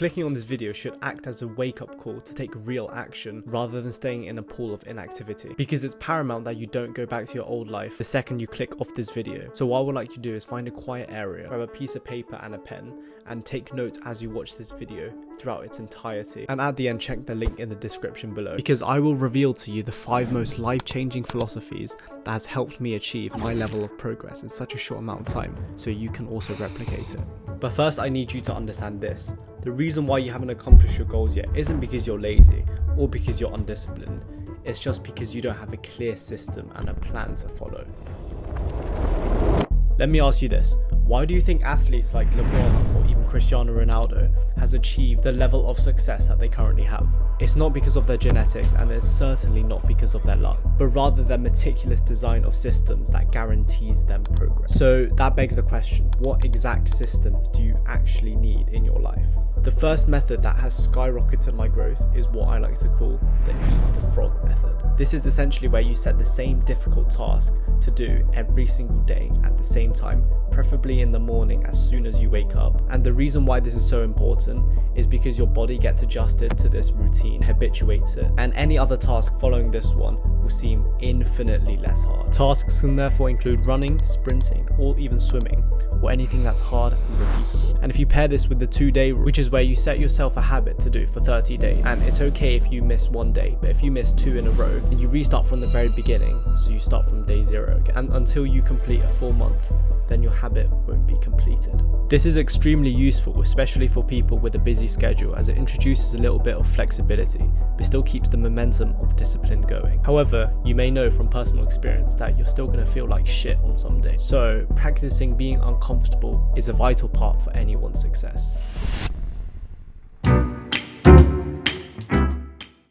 Clicking on this video should act as a wake-up call to take real action rather than staying in a pool of inactivity, because it's paramount that you don't go back to your old life the second you click off this video. So what I would like you to do is find a quiet area, grab a piece of paper and a pen, and take notes as you watch this video throughout its entirety. And at the end, check the link in the description below, because I will reveal to you the 5 most life-changing philosophies that has helped me achieve my level of progress in such a short amount of time, so you can also replicate it. But first, I need you to understand this. The reason why you haven't accomplished your goals yet isn't because you're lazy or because you're undisciplined. It's just because you don't have a clear system and a plan to follow. Let me ask you this. Why do you think athletes like LeBron or even Cristiano Ronaldo has achieved the level of success that they currently have? It's not because of their genetics, and it's certainly not because of their luck, but rather their meticulous design of systems that guarantees them progress. So that begs the question, what exact systems do you actually need in your life? The first method that has skyrocketed my growth is what I like to call the eat the frog method. This is essentially where you set the same difficult task to do every single day at the same time, preferably in the morning as soon as you wake up. And the reason why this is so important is because your body gets adjusted to this routine, habituates it, and any other task following this one will seem infinitely less hard. Tasks can therefore include running, sprinting, or even swimming, or anything that's hard and repeatable. And if you pair this with the 2-day rule, which is where you set yourself a habit to do for 30 days, and it's okay if you miss one day, but if you miss 2 in a row, and you restart from the very beginning, so you start from day 0 again, and until you complete a full month, then your habit won't be completed. This is extremely useful, especially for people with a busy schedule, as it introduces a little bit of flexibility, but still keeps the momentum of discipline going. However, you may know from personal experience that you're still going to feel like shit on some days. So practicing being uncomfortable is a vital part for anyone's success.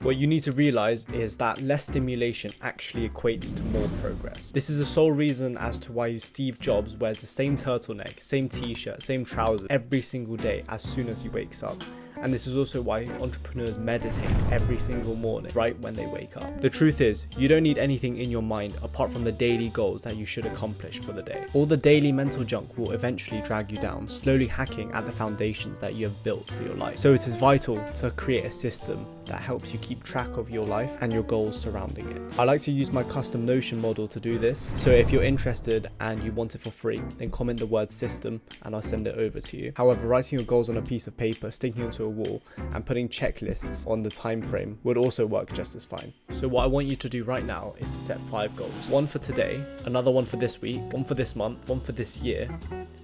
What you need to realize is that less stimulation actually equates to more progress. This is the sole reason as to why Steve Jobs wears the same turtleneck, same t-shirt, same trousers every single day as soon as he wakes up. And this is also why entrepreneurs meditate every single morning right when they wake up. The truth is, you don't need anything in your mind apart from the daily goals that you should accomplish for the day. All the daily mental junk will eventually drag you down, slowly hacking at the foundations that you have built for your life. So it is vital to create a system that helps you keep track of your life and your goals surrounding it. I like to use my custom Notion model to do this. So if you're interested and you want it for free, then comment the word system and I'll send it over to you. However, writing your goals on a piece of paper, sticking onto a wall, and putting checklists on the time frame would also work just as fine. So what I want you to do right now is to set 5 goals. 1 for today, another one for this week, 1 for this month, 1 for this year,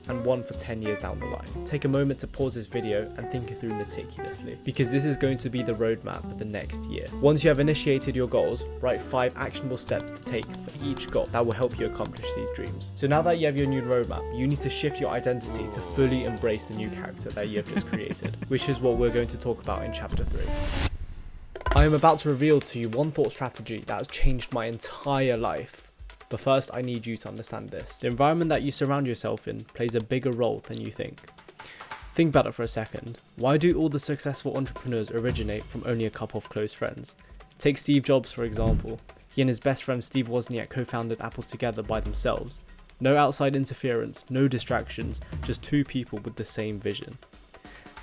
and 1 for 10 years down the line. Take a moment to pause this video and think it through meticulously, because this is going to be the roadmap for the next year. Once you have initiated your goals, write 5 actionable steps to take for each goal that will help you accomplish these dreams. So now that you have your new roadmap, you need to shift your identity to fully embrace the new character that you have just created, which is what we're going to talk about in chapter 3. I am about to reveal to you one thought strategy that has changed my entire life. But first, I need you to understand this. The environment that you surround yourself in plays a bigger role than you think. Think about it for a second. Why do all the successful entrepreneurs originate from only a couple of close friends? Take Steve Jobs for example. He and his best friend Steve Wozniak co-founded Apple together by themselves. No outside interference, no distractions, just 2 people with the same vision.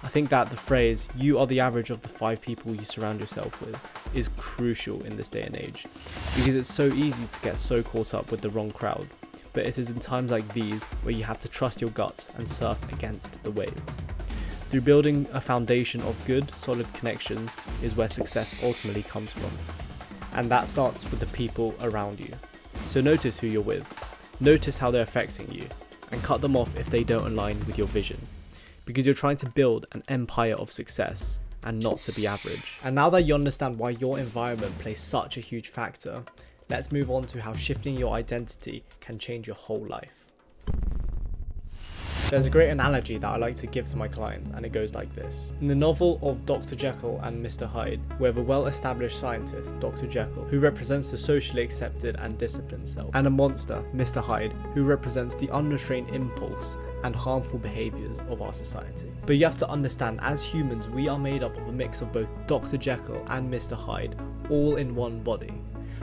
I think that the phrase, "you are the average of the 5 people you surround yourself with," is crucial in this day and age, because it's so easy to get so caught up with the wrong crowd, but it is in times like these where you have to trust your guts and surf against the wave. Through building a foundation of good, solid connections is where success ultimately comes from, and that starts with the people around you. So notice who you're with, notice how they're affecting you, and cut them off if they don't align with your vision. Because you're trying to build an empire of success and not to be average. And now that you understand why your environment plays such a huge factor, let's move on to how shifting your identity can change your whole life. There's a great analogy that I like to give to my clients, and it goes like this. In the novel of Dr. Jekyll and Mr. Hyde, we have a well-established scientist, Dr. Jekyll, who represents the socially accepted and disciplined self, and a monster, Mr. Hyde, who represents the unrestrained impulse and harmful behaviours of our society. But you have to understand, as humans, we are made up of a mix of both Dr. Jekyll and Mr. Hyde, all in one body.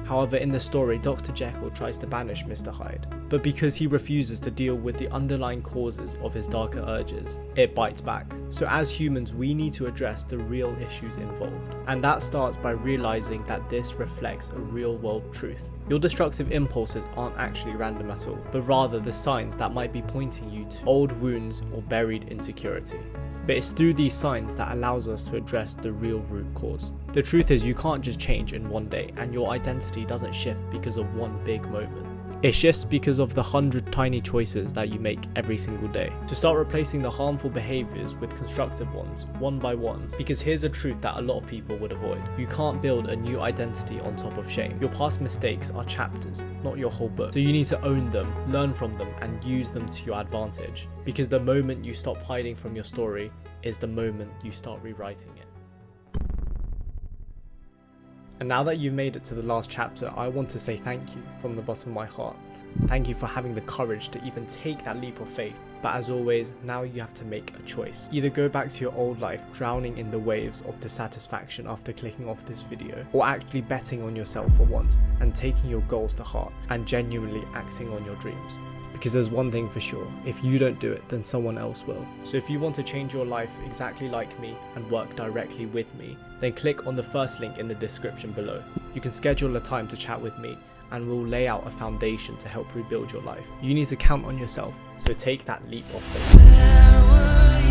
However, in the story, Dr. Jekyll tries to banish Mr. Hyde, but because he refuses to deal with the underlying causes of his darker urges, it bites back. So as humans, we need to address the real issues involved. And that starts by realizing that this reflects a real world truth. Your destructive impulses aren't actually random at all, but rather the signs that might be pointing you to old wounds or buried insecurity. But it's through these signs that allows us to address the real root cause. The truth is, you can't just change in one day, and your identity doesn't shift because of one big moment. It shifts because of the 100 tiny choices that you make every single day. To start replacing the harmful behaviors with constructive ones, one by one, because here's a truth that a lot of people would avoid. You can't build a new identity on top of shame. Your past mistakes are chapters, not your whole book. So you need to own them, learn from them, and use them to your advantage. Because the moment you stop hiding from your story is the moment you start rewriting it. And now that you've made it to the last chapter, I want to say thank you from the bottom of my heart. Thank you for having the courage to even take that leap of faith. But as always, now you have to make a choice. Either go back to your old life, drowning in the waves of dissatisfaction after clicking off this video, or actually betting on yourself for once and taking your goals to heart and genuinely acting on your dreams. Because there's one thing for sure, if you don't do it, then someone else will. So if you want to change your life exactly like me and work directly with me, then click on the first link in the description below. You can schedule a time to chat with me and we'll lay out a foundation to help rebuild your life. You need to count on yourself, so take that leap of faith.